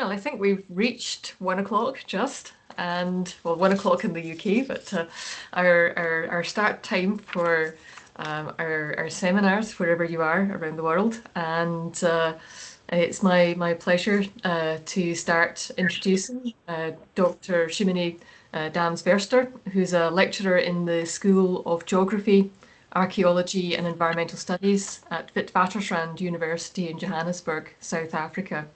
Well, I think we've reached 1 o'clock just, and well, 1 o'clock in the UK, but our start time for our seminars, wherever you are around the world. And it's my pleasure to start introducing Dr. Simone Dahms-Verster, who's a lecturer in the School of Geography, Archaeology and Environmental Studies at Witwatersrand University in Johannesburg, South Africa.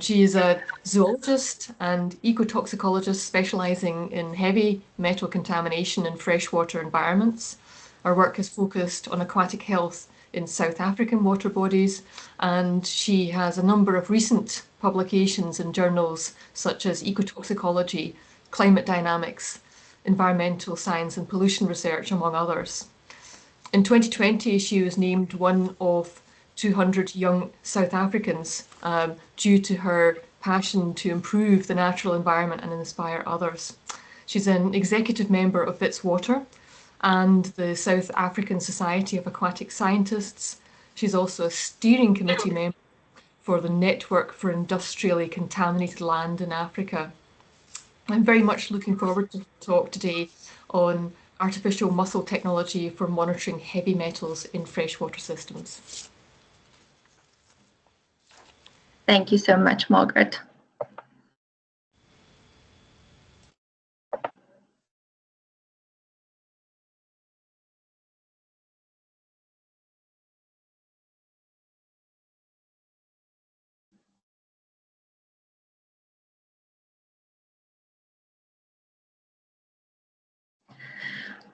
She is a zoologist and eco-toxicologist specializing in heavy metal contamination in freshwater environments. Her work is focused on aquatic health in South African water bodies, and she has a number of recent publications in journals such as Eco-toxicology, Climate Dynamics, Environmental Science and Pollution Research, among others. In 2020, she was named one of 200 young South Africans due to her passion to improve the natural environment and inspire others. She's an executive member of Witswater and the South African Society of Aquatic Scientists. She's also a steering committee member for the Network for Industrially Contaminated Land in Africa. I'm very much looking forward to the talk today on artificial mussel technology for monitoring heavy metals in freshwater systems. Thank you so much, Margaret.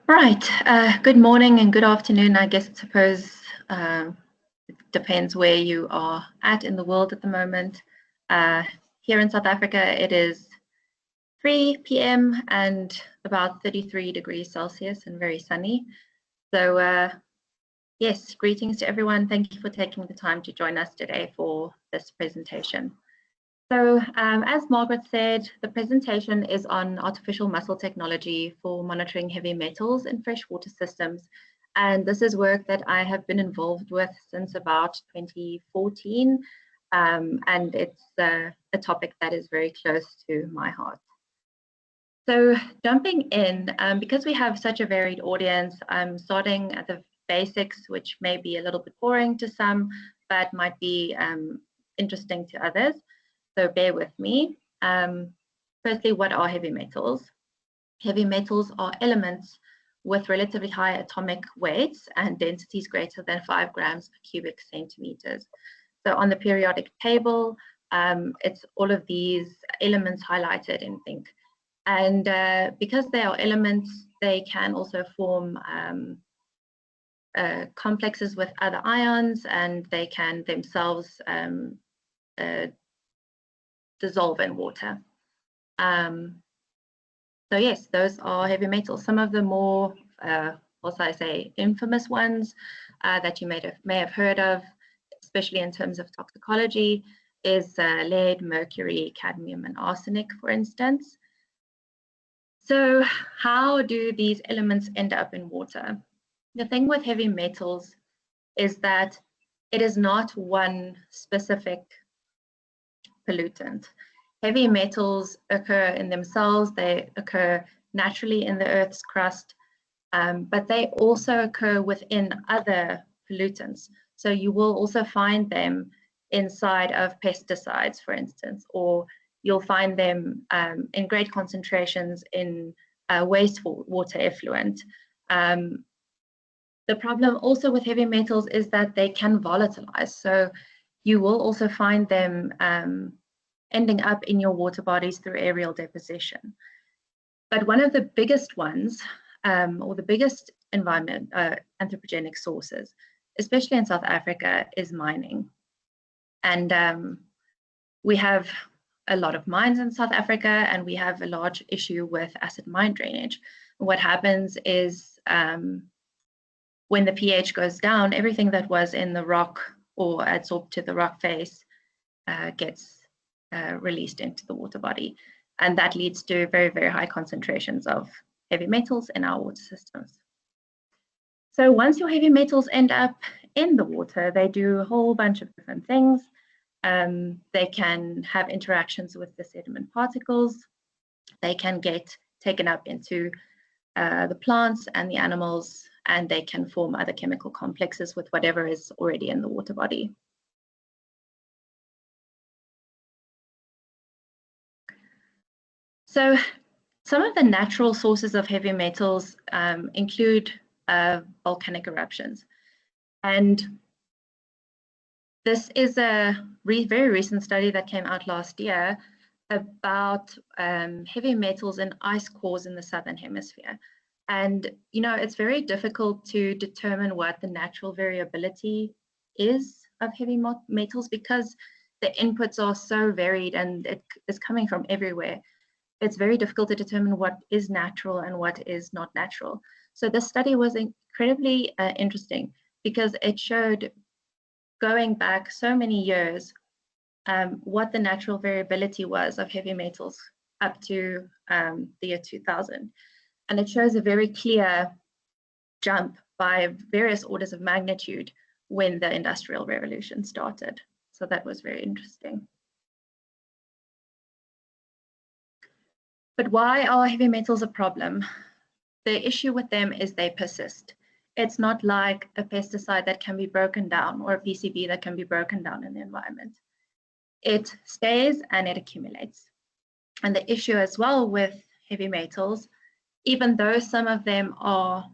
Right, good morning and good afternoon. I guess I suppose it depends where you are at in the world at the moment. Here in South Africa, it is 3 p.m. and about 33 degrees Celsius and very sunny. So yes, greetings to everyone. Thank you for taking the time to join us today for this presentation. So as Margaret said, the presentation is on artificial mussel technology for monitoring heavy metals in freshwater systems. And this is work that I have been involved with since about 2014. And it's a topic that is very close to my heart. So jumping in, because we have such a varied audience, I'm starting at the basics, which may be a little bit boring to some, but might be interesting to others. So bear with me. Firstly, what are heavy metals? Heavy metals are elements with relatively high atomic weights and densities greater than 5 grams per cubic centimeters. So on the periodic table, it's all of these elements highlighted in pink. And because they are elements, they can also form complexes with other ions, and they can themselves dissolve in water. So yes, those are heavy metals. Some of the more, also I say, infamous ones that you may have heard of, especially in terms of toxicology, is lead, mercury, cadmium, and arsenic, for instance. So how do these elements end up in water? The thing with heavy metals is that it is not one specific pollutant. Heavy metals occur in themselves, they occur naturally in the Earth's crust, but they also occur within other pollutants. So you will also find them inside of pesticides, for instance, or you'll find them in great concentrations in wastewater effluent. The problem also with heavy metals is that they can volatilize. So you will also find them ending up in your water bodies through aerial deposition. But one of the biggest ones, or the biggest anthropogenic sources, especially in South Africa, is mining. And we have a lot of mines in South Africa, and we have a large issue with acid mine drainage. What happens is when the pH goes down, everything that was in the rock or adsorbed to the rock face gets released into the water body. And that leads to very, very high concentrations of heavy metals in our water systems. So once your heavy metals end up in the water, they do a whole bunch of different things. They can have interactions with the sediment particles. They can get taken up into the plants and the animals, and they can form other chemical complexes with whatever is already in the water body. So some of the natural sources of heavy metals include volcanic eruptions. And this is a very recent study that came out last year about heavy metals in ice cores in the southern hemisphere. And, you know, it's very difficult to determine what the natural variability is of heavy metals because the inputs are so varied and it is coming from everywhere. It's very difficult to determine what is natural and what is not natural. So this study was incredibly interesting because it showed, going back so many years, what the natural variability was of heavy metals up to the year 2000. And it shows a very clear jump by various orders of magnitude when the Industrial Revolution started. So that was very interesting. But why are heavy metals a problem? The issue with them is they persist. It's not like a pesticide that can be broken down or a PCB that can be broken down in the environment. It stays and it accumulates. And the issue as well with heavy metals, even though some of them are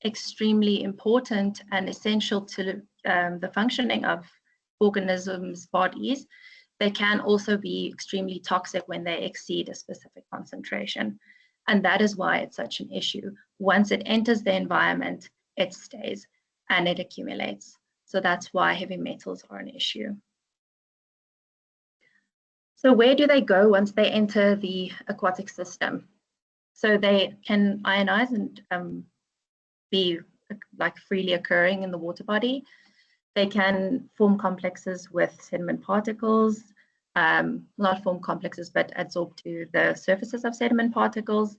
extremely important and essential to the functioning of organisms' bodies, they can also be extremely toxic when they exceed a specific concentration. And that is why it's such an issue. Once it enters the environment, it stays and it accumulates. So that's why heavy metals are an issue. So where do they go once they enter the aquatic system? So they can ionize and be like freely occurring in the water body. They can form complexes with sediment particles, not form complexes, but adsorb to the surfaces of sediment particles.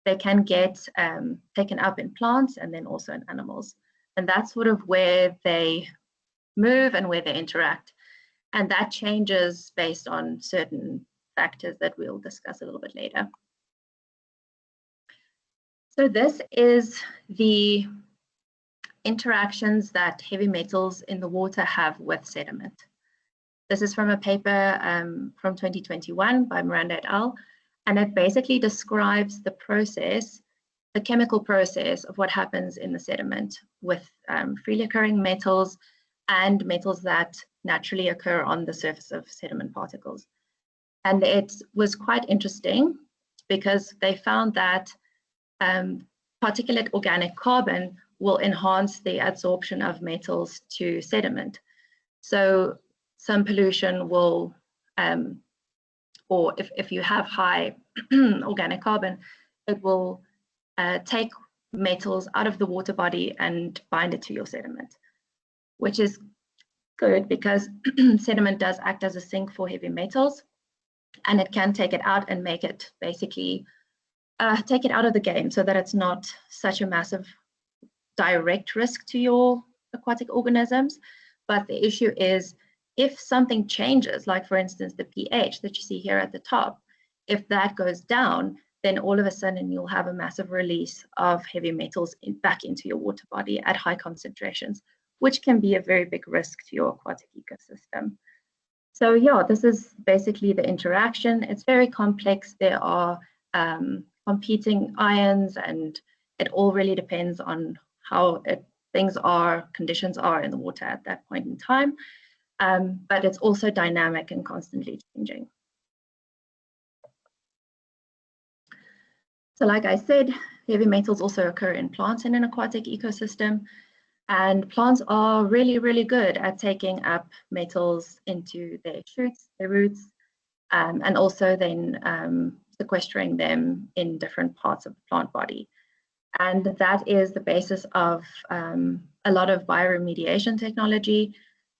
They can get taken up in plants and then also in animals. And that's sort of where they move and where they interact. And that changes based on certain factors that we'll discuss a little bit later. So this is the interactions that heavy metals in the water have with sediment. This is from a paper from 2021 by Miranda et al. And it basically describes the process, the chemical process of what happens in the sediment with freely occurring metals and metals that naturally occur on the surface of sediment particles. And it was quite interesting because they found that particulate organic carbon will enhance the adsorption of metals to sediment. So some pollution will, or if you have high organic carbon, it will take metals out of the water body and bind it to your sediment, which is good because sediment does act as a sink for heavy metals, and it can take it out and make it basically take it out of the game so that it's not such a massive direct risk to your aquatic organisms. But the issue is if something changes, like for instance the pH that you see here at the top, if that goes down, then all of a sudden you'll have a massive release of heavy metals back into your water body at high concentrations, which can be a very big risk to your aquatic ecosystem. So yeah, this is basically the interaction. It's very complex. There are competing ions, and it all really depends on how conditions are in the water at that point in time. But it's also dynamic and constantly changing. So like I said, heavy metals also occur in plants in an aquatic ecosystem. And plants are really, really good at taking up metals into their shoots, their roots, and also then sequestering them in different parts of the plant body. And that is the basis of a lot of bioremediation technology,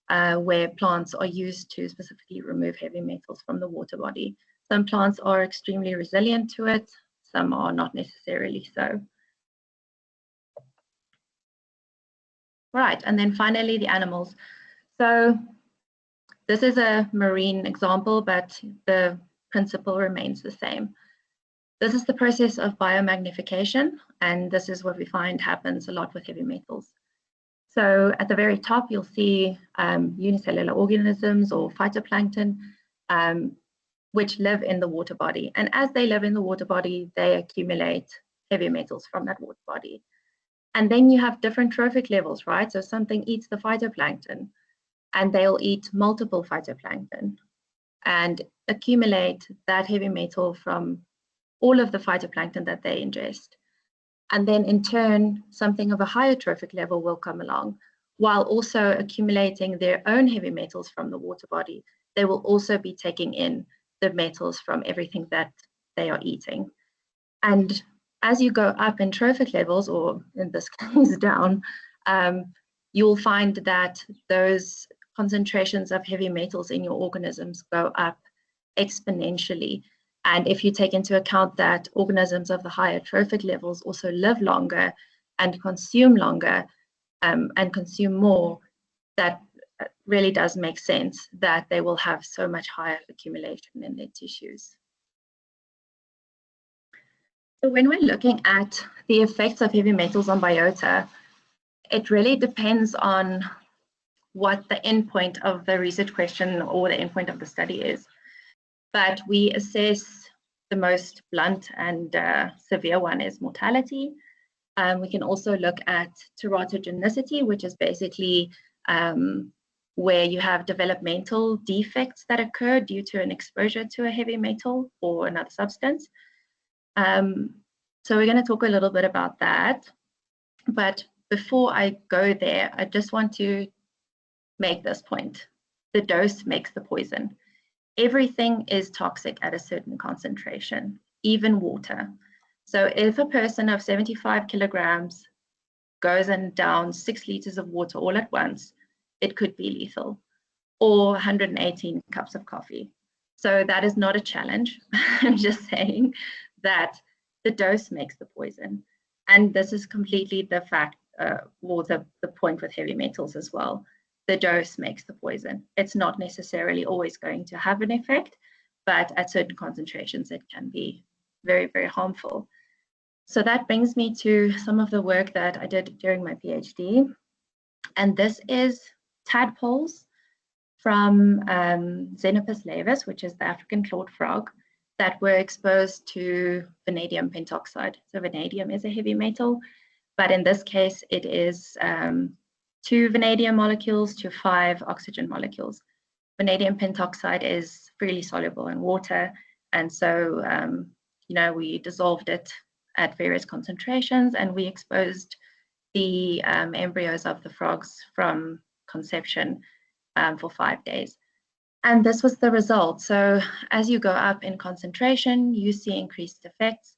where plants are used to specifically remove heavy metals from the water body. Some plants are extremely resilient to it, some are not necessarily so. Right, and then finally the animals. So this is a marine example, but the principle remains the same. This is the process of biomagnification, and this is what we find happens a lot with heavy metals. So at the very top, you'll see unicellular organisms or phytoplankton, which live in the water body. And as they live in the water body, they accumulate heavy metals from that water body. And then you have different trophic levels, right? So something eats the phytoplankton, and they'll eat multiple phytoplankton and accumulate that heavy metal from all of the phytoplankton that they ingest. And then in turn, something of a higher trophic level will come along, while also accumulating their own heavy metals from the water body. They will also be taking in the metals from everything that they are eating. And as you go up in trophic levels, or in this case down, you'll find that those concentrations of heavy metals in your organisms go up exponentially. And if you take into account that organisms of the higher trophic levels also live longer and consume longer and consume more, that really does make sense that they will have so much higher accumulation in their tissues. So when we're looking at the effects of heavy metals on biota, it really depends on what the endpoint of the research question or the endpoint of the study is. But we assess the most blunt and severe one is mortality. We can also look at teratogenicity, which is basically where you have developmental defects that occur due to an exposure to a heavy metal or another substance. So we're going to talk a little bit about that. But before I go there, I just want to make this point. The dose makes the poison. Everything is toxic at a certain concentration, even water. So if a person of 75 kilograms goes and downs 6 liters of water all at once, it could be lethal, or 118 cups of coffee. So that is not a challenge. I'm just saying that the dose makes the poison. And this is completely the fact, or the point with heavy metals as well. The dose makes the poison. It's not necessarily always going to have an effect, but at certain concentrations, it can be very, very harmful. So that brings me to some of the work that I did during my PhD. And this is tadpoles from Xenopus laevis, which is the African clawed frog, that were exposed to vanadium pentoxide. So vanadium is a heavy metal, but in this case, it is 2 vanadium molecules to 5 oxygen molecules. Vanadium pentoxide is freely soluble in water, and so we dissolved it at various concentrations, and we exposed the embryos of the frogs from conception for 5 days. And this was the result. So as you go up in concentration, you see increased effects.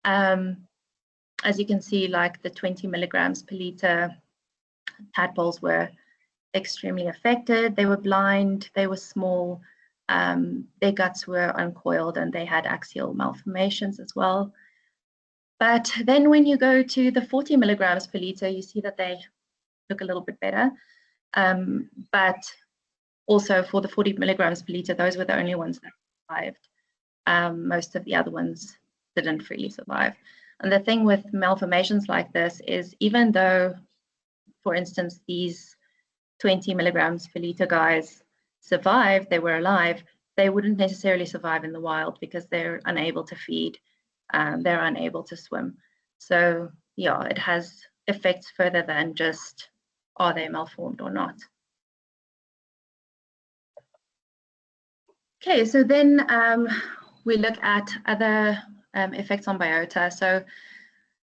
As you can see, like the 20 milligrams per liter tadpoles were extremely affected. They were blind, they were small, their guts were uncoiled, and they had axial malformations as well. But then when you go to the 40 milligrams per liter, you see that they look a little bit better. But also for the 40 milligrams per liter, those were the only ones that survived. Most of the other ones didn't really survive. And the thing with malformations like this is, even though, for instance, these 20 milligrams per liter guys survived, they were alive, they wouldn't necessarily survive in the wild because they're unable to feed, they're unable to swim. So yeah, it has effects further than just, are they malformed or not? Okay, so then we look at other effects on biota. So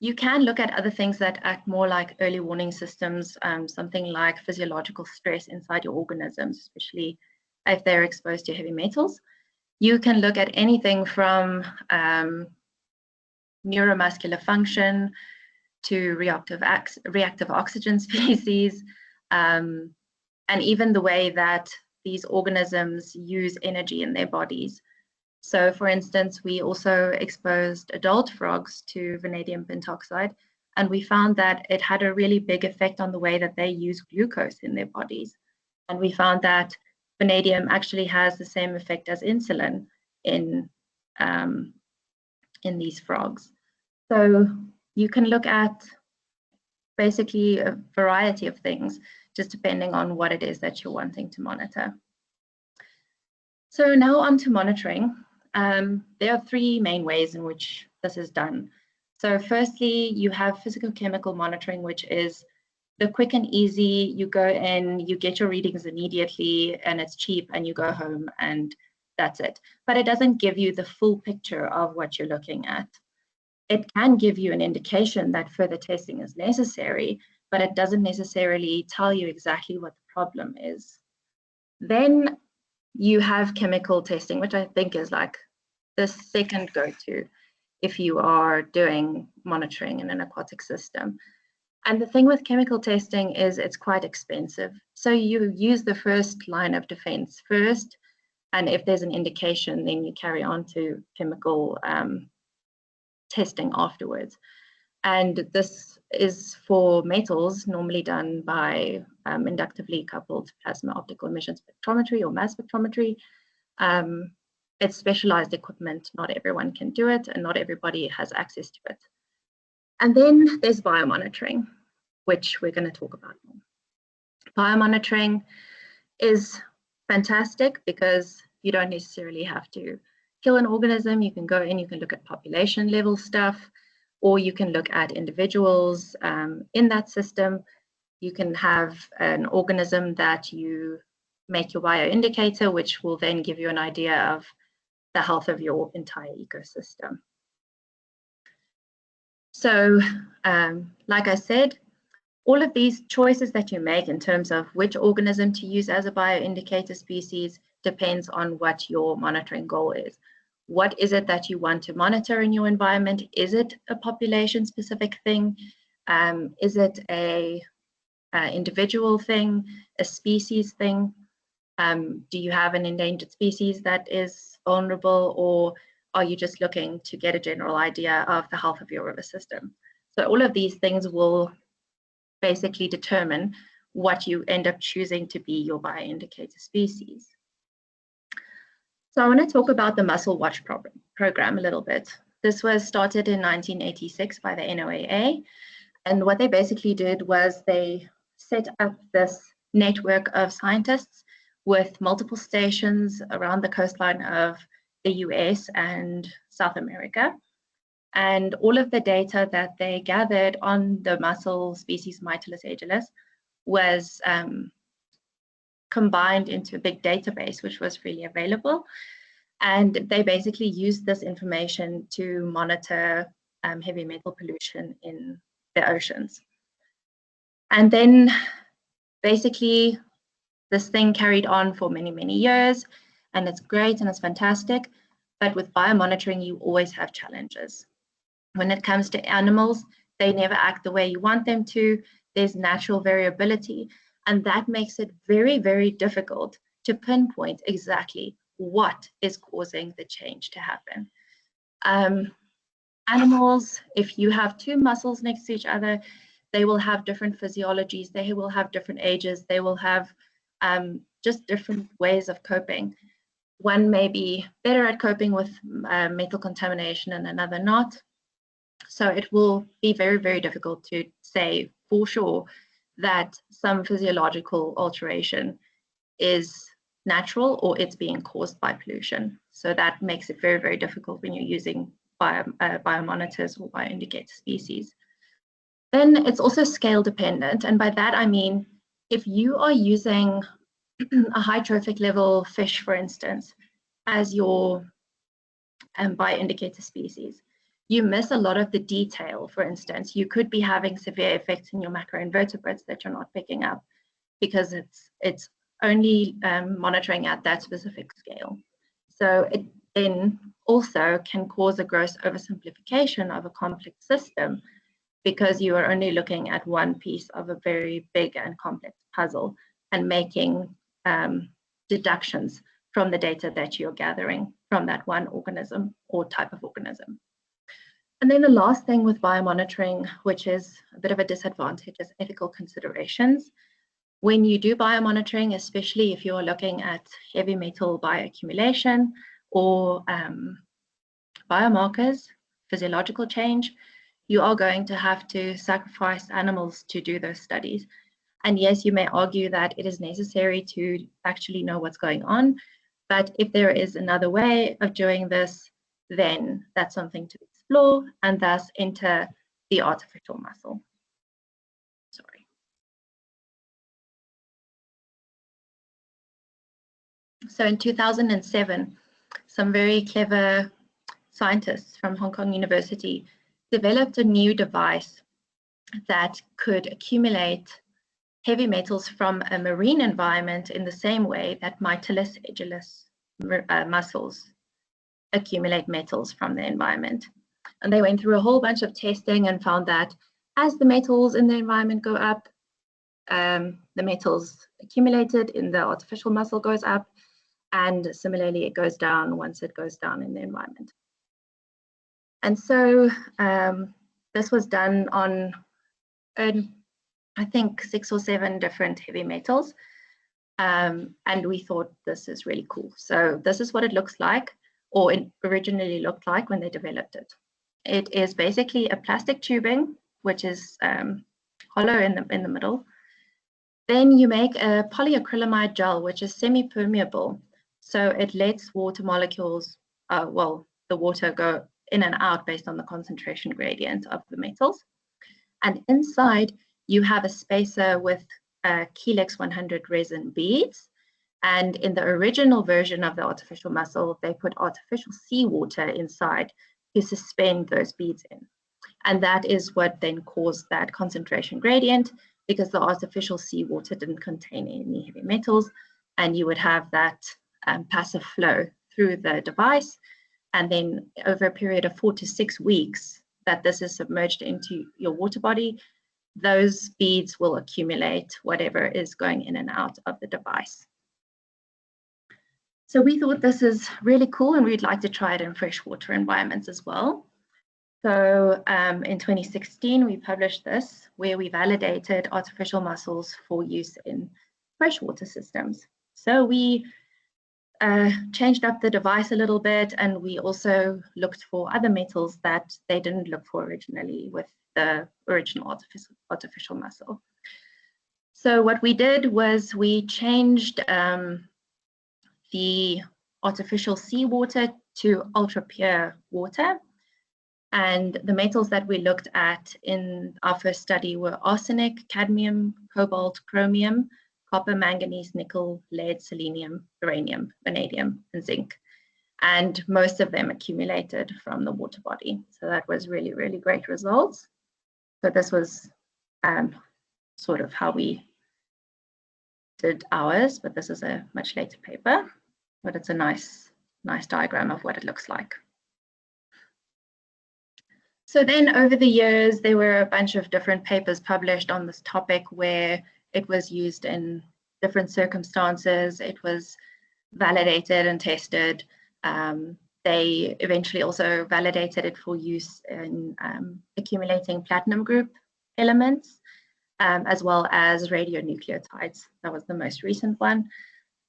you can look at other things that act more like early warning systems, something like physiological stress inside your organisms, especially if they're exposed to heavy metals. You can look at anything from neuromuscular function to reactive oxygen species, and even the way that these organisms use energy in their bodies. So for instance, we also exposed adult frogs to vanadium pentoxide, and we found that it had a really big effect on the way that they use glucose in their bodies. And we found that vanadium actually has the same effect as insulin in these frogs. So you can look at basically a variety of things, just depending on what it is that you're wanting to monitor. So now on to monitoring. There are three main ways in which this is done. So firstly, you have physical-chemical monitoring, which is the quick and easy. You go in, you get your readings immediately, and it's cheap, and you go home, and that's it. But it doesn't give you the full picture of what you're looking at. It can give you an indication that further testing is necessary, but it doesn't necessarily tell you exactly what the problem is. Then you have chemical testing, which I think is like the second go-to if you are doing monitoring in an aquatic system. And the thing with chemical testing is it's quite expensive. So you use the first line of defense first, and if there's an indication, then you carry on to chemical testing afterwards. And this is for metals, normally done by inductively coupled plasma optical emission spectrometry or mass spectrometry. It's specialized equipment. Not everyone can do it, and not everybody has access to it. And then there's biomonitoring, which we're going to talk about more. Biomonitoring is fantastic because you don't necessarily have to kill an organism. You can go in, you can look at population level stuff, or you can look at individuals in that system. You can have an organism that you make your bioindicator, which will then give you an idea of the health of your entire ecosystem. So, like I said, all of these choices that you make in terms of which organism to use as a bioindicator species depends on what your monitoring goal is. What is it that you want to monitor in your environment? Is it a population-specific thing? Is it a individual thing, a species thing? Do you have an endangered species that is vulnerable, or are you just looking to get a general idea of the health of your river system? So all of these things will basically determine what you end up choosing to be your bioindicator species. So I want to talk about the Mussel Watch program a little bit. This was started in 1986 by the NOAA, and what they basically did was they set up this network of scientists with multiple stations around the coastline of the US and South America. And all of the data that they gathered on the mussel species Mytilus agilis was combined into a big database, which was freely available. And they basically used this information to monitor heavy metal pollution in the oceans. And then basically this thing carried on for many, many years, and it's great and it's fantastic. But with biomonitoring, you always have challenges. When it comes to animals, they never act the way you want them to. There's natural variability, and that makes it very, very difficult to pinpoint exactly what is causing the change to happen. Animals, if you have two mussels next to each other, they will have different physiologies, they will have different ages, they will have just different ways of coping. One may be better at coping with metal contamination and another not. So it will be very, very difficult to say for sure that some physiological alteration is natural or it's being caused by pollution. So that makes it very, very difficult when you're using biomonitors or bioindicator species. Then it's also scale dependent. And by that, I mean, if you are using a high trophic level fish, for instance, as your bioindicator species, you miss a lot of the detail. For instance, you could be having severe effects in your macroinvertebrates that you're not picking up because it's only monitoring at that specific scale. So it then also can cause a gross oversimplification of a complex system because you are only looking at one piece of a very big and complex puzzle and making deductions from the data that you're gathering from that one organism or type of organism. And then the last thing with biomonitoring, which is a bit of a disadvantage, is ethical considerations. When you do biomonitoring, especially if you're looking at heavy metal bioaccumulation or biomarkers, physiological change, you are going to have to sacrifice animals to do those studies. And yes, you may argue that it is necessary to actually know what's going on, but if there is another way of doing this, then that's something to explore and thus enter the artificial muscle. Sorry. So in 2007, some very clever scientists from Hong Kong University developed a new device that could accumulate heavy metals from a marine environment in the same way that Mytilus agilis mussels accumulate metals from the environment. And they went through a whole bunch of testing and found that as the metals in the environment go up, the metals accumulated in the artificial mussel goes up, and similarly it goes down once it goes down in the environment. And so this was done on, I think, 6 or 7 different heavy metals. And we thought this is really cool. So this is what it looks like, or it originally looked like when they developed it. It is basically a plastic tubing, which is hollow in the middle. Then you make a polyacrylamide gel, which is semi-permeable. So it lets water molecules, well, the water go in and out based on the concentration gradient of the metals. And inside, you have a spacer with Helix 100 resin beads. And in the original version of the artificial mussel, they put artificial seawater inside to suspend those beads in. And that is what then caused that concentration gradient, because the artificial seawater didn't contain any heavy metals, and you would have that passive flow through the device. And then over a period of 4 to 6 weeks that this is submerged into your water body, those beads will accumulate whatever is going in and out of the device. So we thought this is really cool, and we'd like to try it in freshwater environments as well. So in 2016, we published this, where we validated artificial mussels for use in freshwater systems. So we changed up the device a little bit, and we also looked for other metals that they didn't look for originally with the original artificial mussel. So what we did was we changed the artificial seawater to ultra pure water. And the metals that we looked at in our first study were arsenic, cadmium, cobalt, chromium, copper, manganese, nickel, lead, selenium, uranium, vanadium, and zinc. And most of them accumulated from the water body. So that was really, really great results. So this was sort of how we did ours, but this is a much later paper, but it's a nice diagram of what it looks like. So then over the years, there were a bunch of different papers published on this topic where it was used in different circumstances. It was validated and tested. They eventually also validated it for use in accumulating platinum group elements, as well as radionucleotides. That was the most recent one.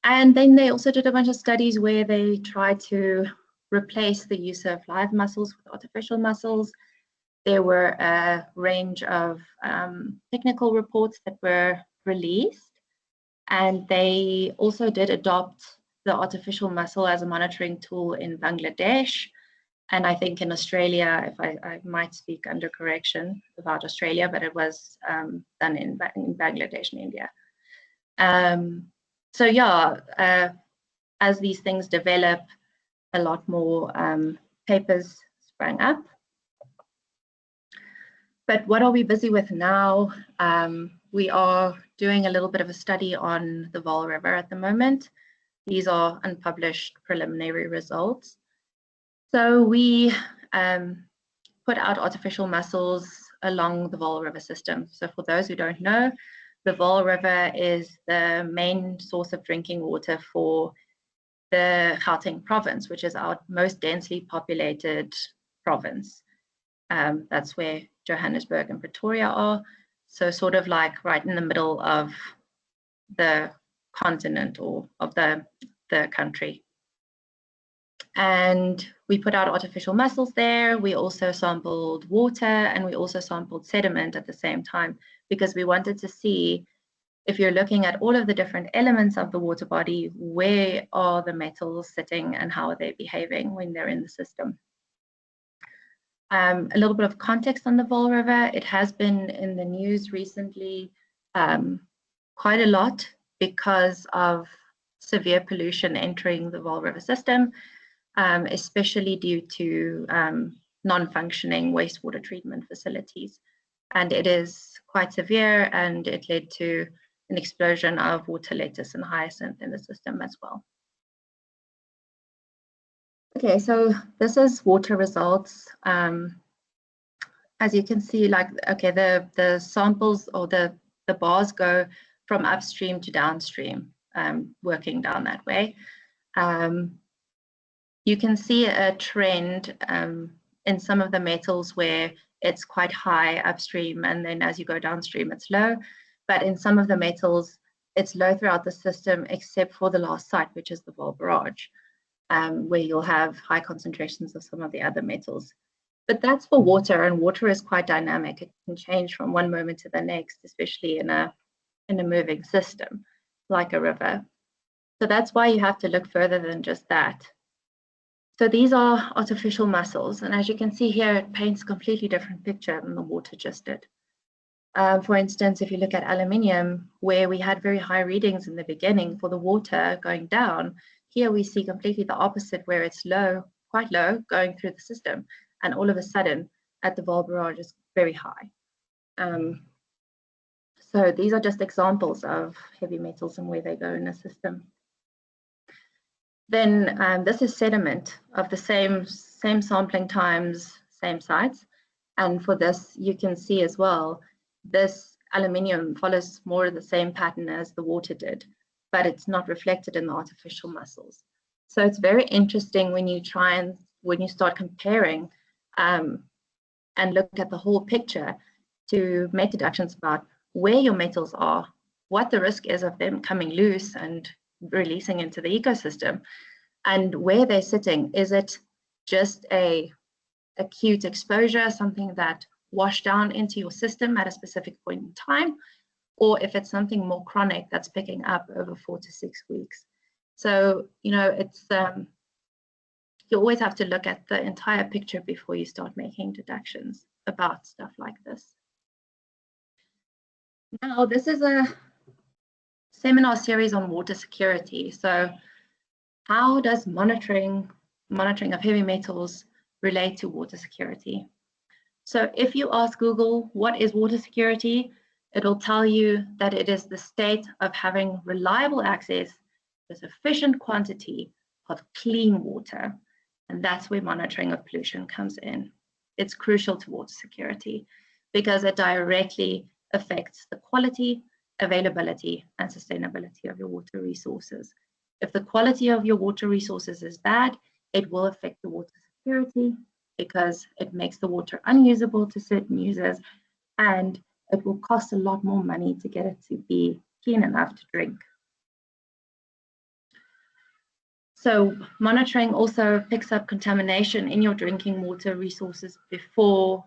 And then they also did a bunch of studies where they tried to replace the use of live mussels with artificial mussels. There were a range of technical reports that were released, and they also did adopt the artificial mussel as a monitoring tool in Bangladesh. And I think in Australia, if I might speak under correction about Australia, but it was done in Bangladesh and India. So yeah, as these things develop, a lot more papers sprang up. But what are we busy with now? We are doing a little bit of a study on the Vaal River at the moment. These are unpublished preliminary results. So we put out artificial mussels along the Vaal River system. So for those who don't know, the Vaal River is the main source of drinking water for the Gauteng province, which is our most densely populated province. That's where Johannesburg and Pretoria are. So sort of like right in the middle of the continent or of the country. And we put out artificial mussels there. We also sampled water, and we also sampled sediment at the same time, because we wanted to see, if you're looking at all of the different elements of the water body, where are the metals sitting and how are they behaving when they're in the system. A little bit of context on the Vaal River. It has been in the news recently quite a lot because of severe pollution entering the Vaal River system, especially due to non-functioning wastewater treatment facilities. And it is quite severe, and it led to an explosion of water lettuce and hyacinth in the system as well. Okay, so this is water results. As you can see, like, okay, the samples or the bars go from upstream to downstream, working down that way. You can see a trend in some of the metals where it's quite high upstream, and then as you go downstream, it's low. But in some of the metals, it's low throughout the system, except for the last site, which is the Vaal Barrage, where you'll have high concentrations of some of the other metals. But that's for water, and water is quite dynamic. It can change from one moment to the next, especially in a moving system like a river. So that's why you have to look further than just that. So these are artificial mussels, and as you can see here, it paints a completely different picture than the water just did. For instance, if you look at aluminium, where we had very high readings in the beginning for the water going down, here we see completely the opposite, where it's low, quite low, going through the system, and all of a sudden at the Vaal Barrage is very high. So these are just examples of heavy metals and where they go in the system. Then this is sediment of the same sampling times, same sites. And for this, you can see as well, this aluminium follows more of the same pattern as the water did, but it's not reflected in the artificial mussels. So it's very interesting when you start comparing and look at the whole picture to make deductions about where your metals are, what the risk is of them coming loose and releasing into the ecosystem, and where they're sitting. Is it just a acute exposure, something that washed down into your system at a specific point in time, or if it's something more chronic that's picking up over 4 to 6 weeks? So, you know, it's you always have to look at the entire picture before you start making deductions about stuff like this. Now, this is a seminar series on water security. So how does monitoring of heavy metals relate to water security? So if you ask Google, what is water security? It'll tell you that it is the state of having reliable access to sufficient quantity of clean water. And that's where monitoring of pollution comes in. It's crucial to water security because it directly affects the quality, availability, and sustainability of your water resources. If the quality of your water resources is bad, it will affect the water security because it makes the water unusable to certain users, and it will cost a lot more money to get it to be clean enough to drink. So monitoring also picks up contamination in your drinking water resources before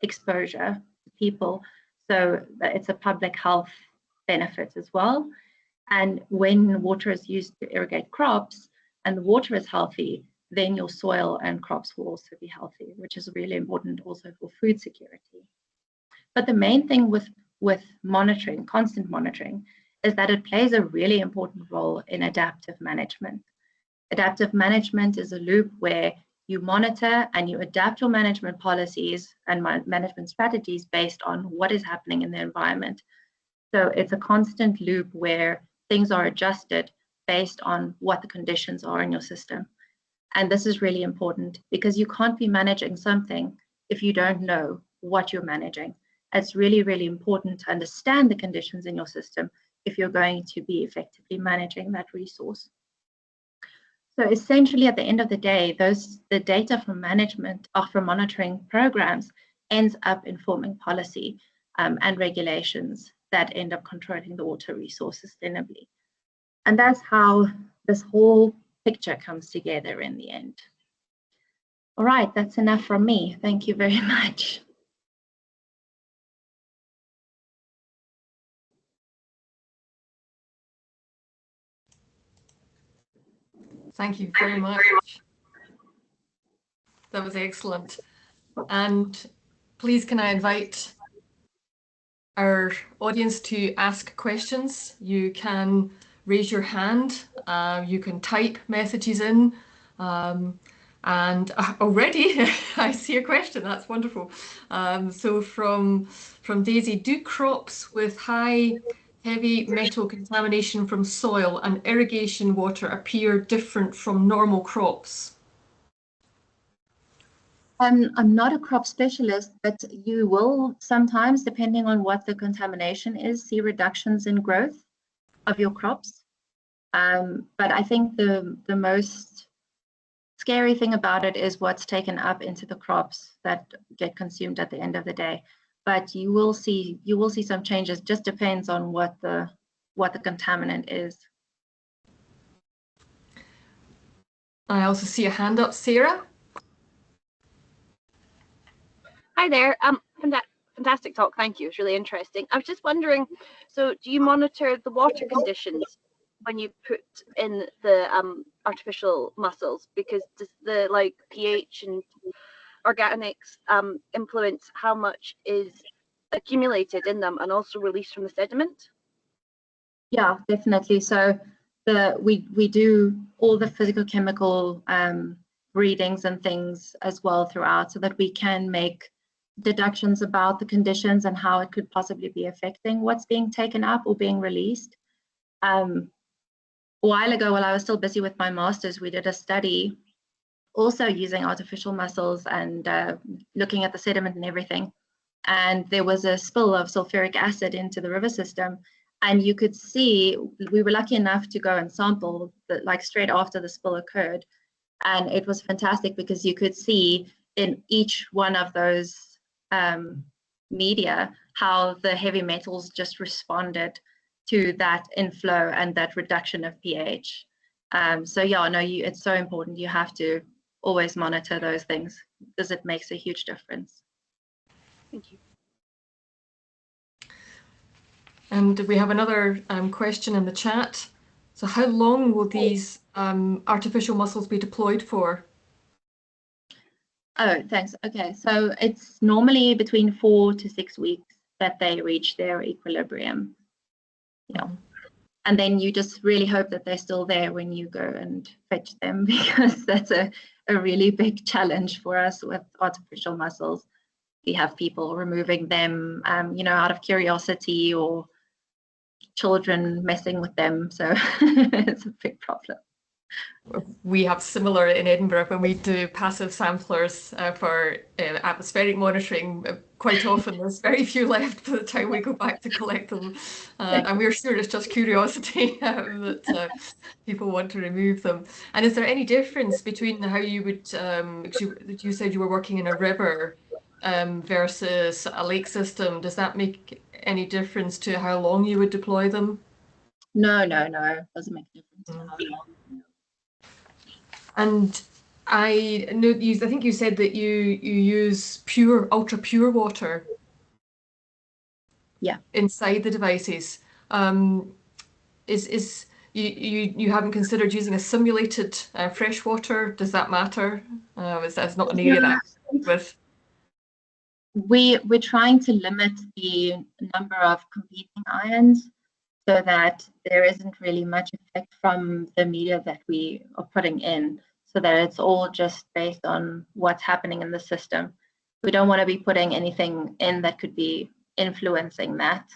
exposure to people. So it's a public health benefit as well. And when water is used to irrigate crops and the water is healthy, then your soil and crops will also be healthy, which is really important also for food security. But the main thing with monitoring, constant monitoring, is that it plays a really important role in adaptive management. Adaptive management is a loop where you monitor and you adapt your management policies and management strategies based on what is happening in the environment. So it's a constant loop where things are adjusted based on what the conditions are in your system. And this is really important because you can't be managing something if you don't know what you're managing. It's really, really important to understand the conditions in your system if you're going to be effectively managing that resource. So essentially, at the end of the day, the data from management or from monitoring programs ends up informing policy and regulations that end up controlling the water resource sustainably. And that's how this whole picture comes together in the end. All right, that's enough from me. Thank you very much. Thank you very much. That was excellent. And please, can I invite our audience to ask questions? You can raise your hand, you can type messages in, and already I see a question. That's wonderful. So from Daisy, do crops with high heavy metal contamination from soil and irrigation water appear different from normal crops? I'm not a crop specialist, but you will sometimes, depending on what the contamination is, see reductions in growth of your crops. But I think the most scary thing about it is what's taken up into the crops that get consumed at the end of the day. But you will see some changes. Just depends on what the contaminant is. I also see a hand up, Sarah. Hi there. Fantastic talk. Thank you. It's really interesting. I was just wondering, so do you monitor the water conditions when you put in the artificial mussels? Because does the pH and organics influence how much is accumulated in them and also released from the sediment? Yeah, definitely. So we do all the physical chemical readings and things as well throughout, so that we can make deductions about the conditions and how it could possibly be affecting what's being taken up or being released. A while ago, while I was still busy with my master's, we did a study also using artificial mussels and looking at the sediment and everything. And there was a spill of sulfuric acid into the river system. And you could see, we were lucky enough to go and sample straight after the spill occurred. And it was fantastic because you could see in each one of those media how the heavy metals just responded to that inflow and that reduction of pH. So yeah, no, it's so important. You have to always monitor those things because it makes a huge difference. Thank you. And we have another question in the chat. So how long will these artificial mussels be deployed for? Oh, thanks. Okay, so it's normally between 4 to 6 weeks that they reach their equilibrium. Yeah. And then you just really hope that they're still there when you go and fetch them, because that's a really big challenge for us with artificial mussels. We have people removing them, out of curiosity, or children messing with them. So it's a big problem. We have similar in Edinburgh when we do passive samplers for atmospheric monitoring. Quite often there's very few left by the time we go back to collect them, and we're sure it's just curiosity that people want to remove them. And is there any difference between how you would, you said you were working in a river versus a lake system? Does that make any difference to how long you would deploy them? No, it doesn't make a difference to how long. And I think you said that you use pure, ultra pure water. Yeah. Inside the devices. Is you haven't considered using a simulated freshwater? Does that matter? That's not an area that I'm with. We're trying to limit the number of competing ions so that there isn't really much effect from the media that we are putting in, so that it's all just based on what's happening in the system. We don't want to be putting anything in that could be influencing that.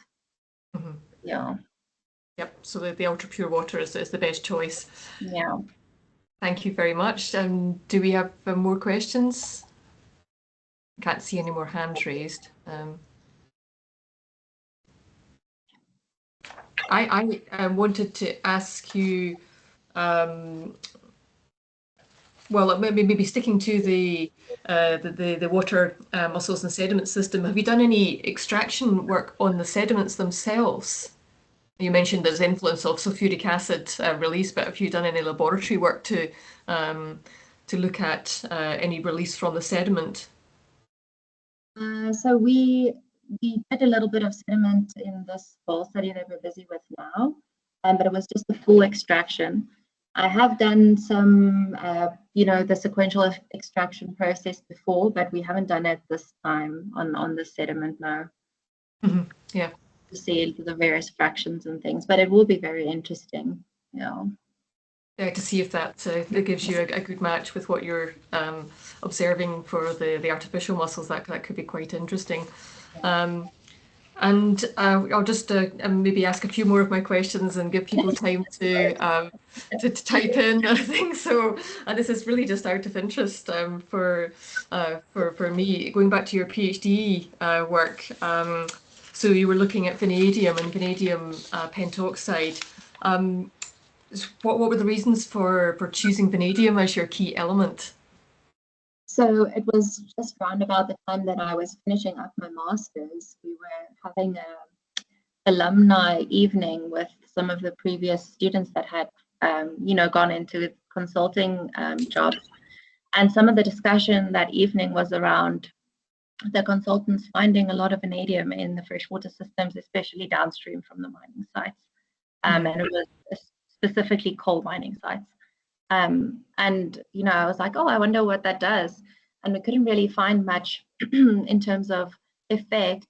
Mm-hmm. Yeah. Yep, so the ultra pure water is the best choice. Yeah. Thank you very much. Do we have more questions? I can't see any more hands raised. I wanted to ask you, well, maybe sticking to the water mussels and sediment system, have you done any extraction work on the sediments themselves? You mentioned there's influence of sulfuric acid release, but have you done any laboratory work to look at any release from the sediment? So we did a little bit of sediment in this fall study that we're busy with now, but it was just the full extraction. I have done some, the sequential extraction process before, but we haven't done it this time on the sediment now. Mm-hmm. Yeah. To see the various fractions and things, but it will be very interesting. Yeah. Yeah, to see if that gives you a good match with what you're observing for the artificial mussels. That could be quite interesting. And I'll just maybe ask a few more of my questions and give people time to type in things. So, and this is really just out of interest for me. Going back to your PhD work, so you were looking at vanadium and vanadium pentoxide. What were the reasons for choosing vanadium as your key element? So it was just around about the time that I was finishing up my master's. We were having an alumni evening with some of the previous students that had, gone into consulting jobs. And some of the discussion that evening was around the consultants finding a lot of vanadium in the freshwater systems, especially downstream from the mining sites. And it was specifically coal mining sites. And, I was like, oh, I wonder what that does. And we couldn't really find much in terms of effect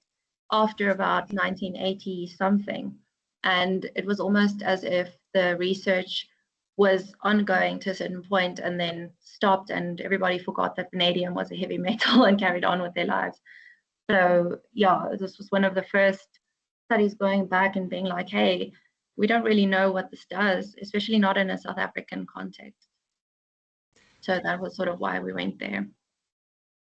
after about 1980 something. And it was almost as if the research was ongoing to a certain point and then stopped, and everybody forgot that vanadium was a heavy metal and carried on with their lives. So yeah, this was one of the first studies going back and being like, hey, we don't really know what this does, especially not in a South African context. So that was sort of why we went there.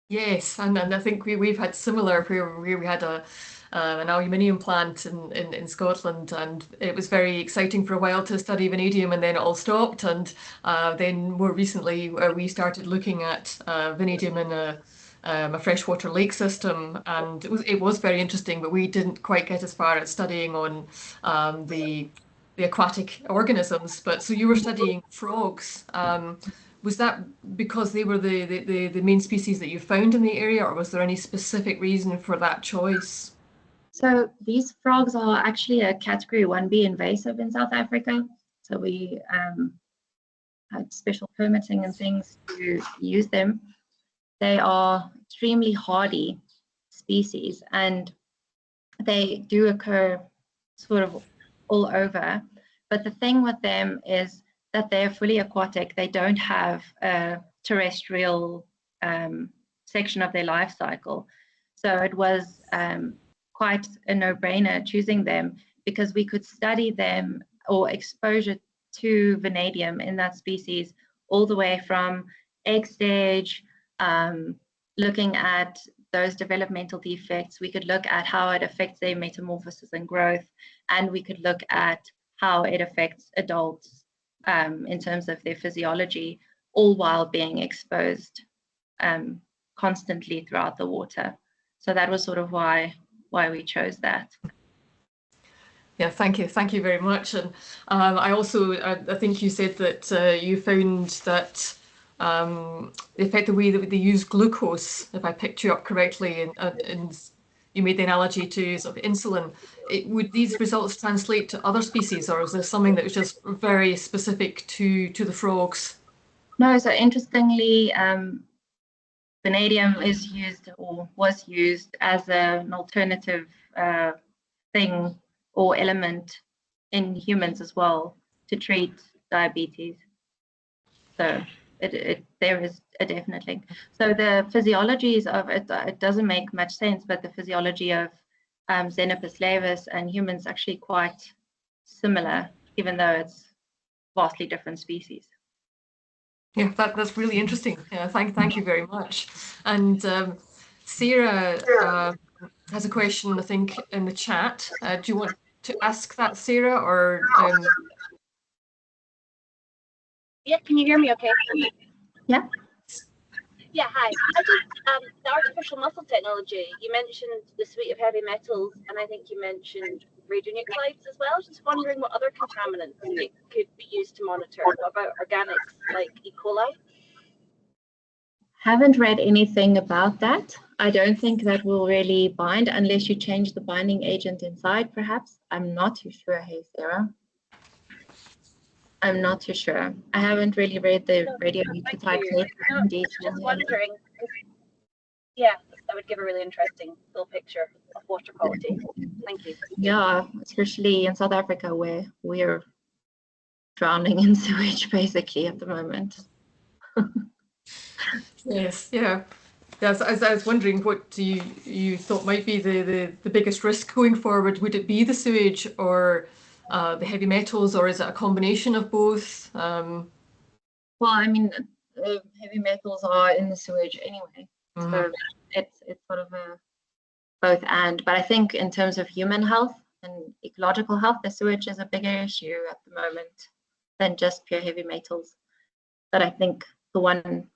Yes, and I think we've had similar where we had an aluminium plant in Scotland, and it was very exciting for a while to study vanadium, and then it all stopped. And then more recently, we started looking at vanadium in a freshwater lake system, and it was very interesting, but we didn't quite get as far as studying on the aquatic organisms. But so you were studying frogs. Was that because they were the main species that you found in the area, or was there any specific reason for that choice? So these frogs are actually a category 1B invasive in South Africa. So we had special permitting and things to use them. They are extremely hardy species, and they do occur sort of all over. But the thing with them is that they're fully aquatic. They don't have a terrestrial section of their life cycle. So it was quite a no-brainer choosing them, because we could study them or exposure to vanadium in that species all the way from egg stage, looking at those developmental defects. We could look at how it affects their metamorphosis and growth, and we could look at how it affects adults in terms of their physiology, all while being exposed constantly throughout the water. So that was sort of why we chose that. Yeah, thank you very much. And I also, I think you said that you found that the effect the way that they use glucose, if I picked you up correctly, and you made the analogy to sort of insulin. Would these results translate to other species, or is this something that was just very specific to the frogs? No, so interestingly, vanadium is used or was used as an alternative thing or element in humans as well to treat diabetes. So there is a definite link. So the physiologies of it doesn't make much sense, but the physiology of Xenopus laevis and humans actually quite similar, even though it's vastly different species. Yeah, that's really interesting. Yeah, thank you very much. And Sarah has a question, I think, in the chat. Do you want to ask that, Sarah, or? Yeah, can you hear me okay? Yeah. Yeah, hi. The artificial muscle technology, you mentioned the suite of heavy metals, and I think you mentioned radionuclides as well. Just wondering what other contaminants it could be used to monitor. What about organics like E. coli? Haven't read anything about that. I don't think that will really bind unless you change the binding agent inside, perhaps. I'm not too sure. Hey, Sarah. I'm not too sure. I haven't really read the radionuclide paper in detail. Just wondering, yeah, that would give a really interesting full picture of water quality. Thank you. Yeah, especially in South Africa where we're drowning in sewage basically at the moment. Yes, yeah. Yes, as I was wondering what you thought might be the biggest risk going forward. Would it be the sewage or the heavy metals, or is it a combination of both? Well, I mean, heavy metals are in the sewage anyway, so it's sort of a both and. But I think in terms of human health and ecological health, the sewage is a bigger issue at the moment than just pure heavy metals. But I think the one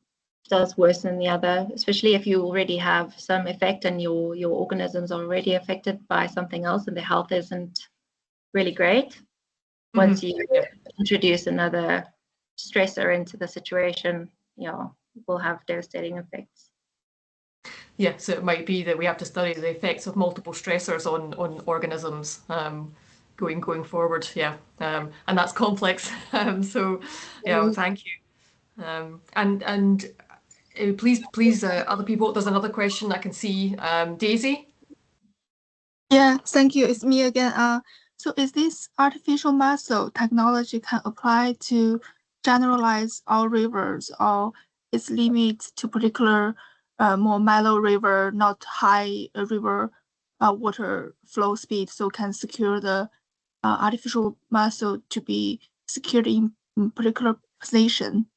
does worse than the other, especially if you already have some effect and your organisms are already affected by something else and their health isn't really great. Once you introduce another stressor into the situation, will have devastating effects. Yeah, so it might be that we have to study the effects of multiple stressors on organisms going forward. Yeah, and that's complex. So yeah, thank you. And please, other people. There's another question I can see. Daisy. Yeah, thank you. It's me again. So is this artificial muscle technology can apply to generalize all rivers, or its limit to particular more mellow river, not high river water flow speed, so can secure the artificial muscle to be secured in particular position?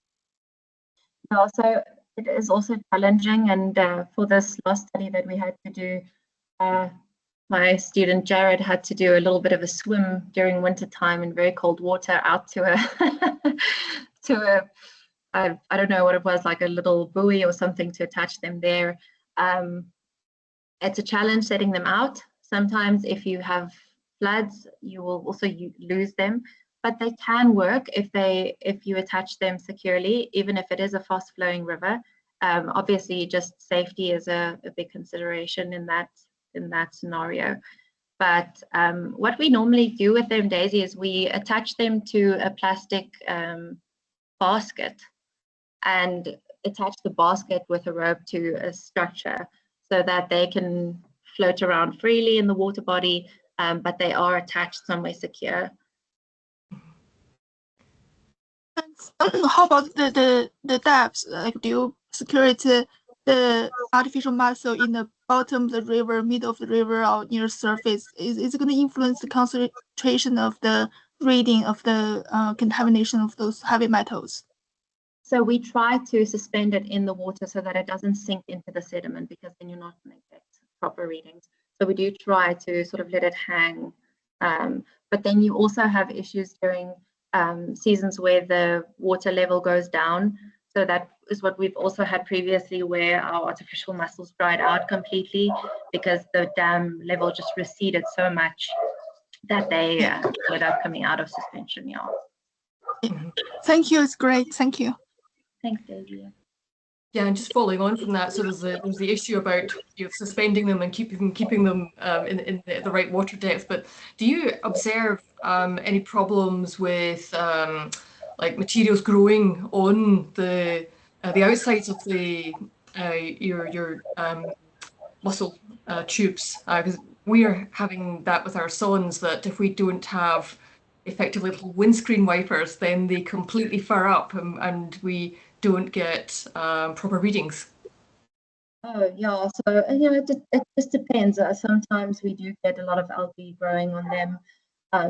Also, it is also challenging, and for this last study that we had to do, my student Jared had to do a little bit of a swim during winter time in very cold water out to a I don't know what it was, like a little buoy or something to attach them there. It's a challenge setting them out. Sometimes if you have floods, you will also lose them, but they can work if you attach them securely, even if it is a fast flowing river. Obviously just safety is a big consideration in that scenario. But what we normally do with them, Daisy, is we attach them to a plastic basket and attach the basket with a rope to a structure so that they can float around freely in the water body, but they are attached somewhere secure. And how about the depths? Like, do you secure it the artificial muscle in the bottom of the river, middle of the river, or near surface? Is it going to influence the concentration of the reading of the contamination of those heavy metals? So we try to suspend it in the water so that it doesn't sink into the sediment, because then you're not going to get proper readings. So we do try to sort of let it hang. But then you also have issues during seasons where the water level goes down. So that is what we've also had previously, where our artificial mussels dried out completely because the dam level just receded so much that they ended up coming out of suspension. Yeah. Thank you. It's great. Thank you. Thanks, Daisy. Yeah, and just following on from that, so there's the issue about suspending them and keeping them in the right water depth. But do you observe any problems with like materials growing on the outsides of your mussel tubes? Because we are having that with our sonds, that if we don't have effectively little windscreen wipers, then they completely fur up and we don't get proper readings. Oh, yeah. So, it just depends. Sometimes we do get a lot of algae growing on them.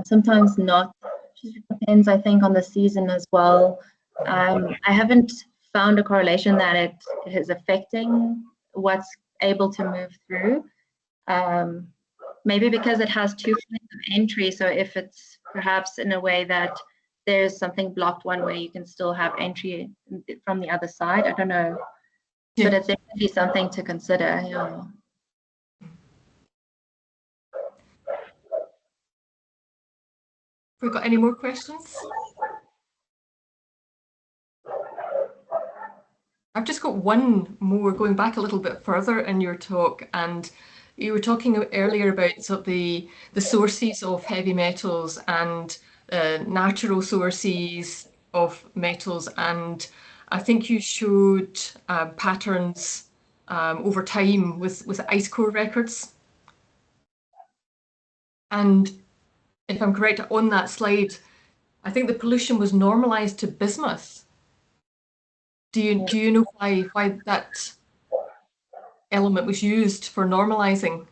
Sometimes not. It just depends, I think, on the season as well. I haven't found a correlation that it is affecting what's able to move through. Maybe because it has two points of entry. So if it's perhaps in a way that there's something blocked one way, you can still have entry from the other side. I don't know, Yeah. but it's definitely something to consider. Yeah. Have we got any more questions? I've just got one more, going back a little bit further in your talk, and you were talking earlier about sort of the sources of heavy metals and natural sources of metals, and I think you showed patterns over time with ice core records. And if I'm correct, on that slide, I think the pollution was normalized to bismuth. Do you know why that element was used for normalizing?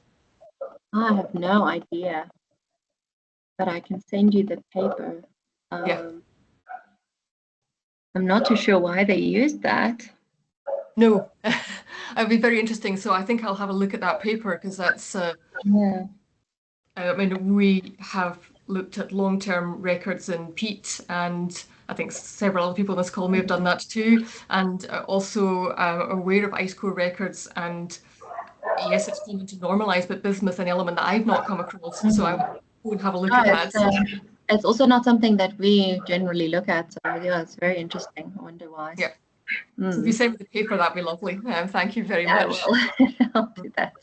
I have no idea, but I can send you the paper. Yeah. I'm not too sure why they used that. No, it'd be very interesting. So I think I'll have a look at that paper, because that's, Yeah. I mean, we have looked at long-term records in peat, and I think several other people on this call may have done that too, and also aware of ice core records. And yes, it's common to normalize, but bismuth, an element that I've not come across, so I would have a look at that. It's also not something that we generally look at. So yeah, it's very interesting. I wonder why. Yeah. So if you send me the paper, that'd be lovely. Thank you very much. I will. I'll do that.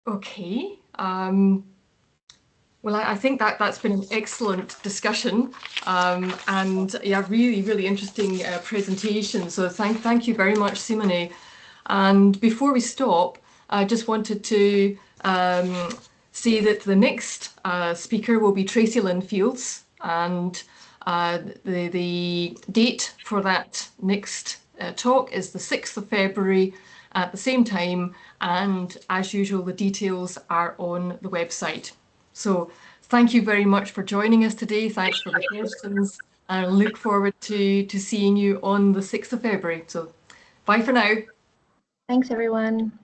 Okay. Well, I think that's been an excellent discussion, and yeah, really, really interesting presentation. So thank you very much, Simone. And before we stop, I just wanted to say that the next speaker will be Tracy Lynn Fields, and the date for that next talk is the 6th of February at the same time, and as usual, the details are on the website. So thank you very much for joining us today. Thanks for the questions, and I look forward to seeing you on the 6th of February. So bye for now. Thanks, everyone.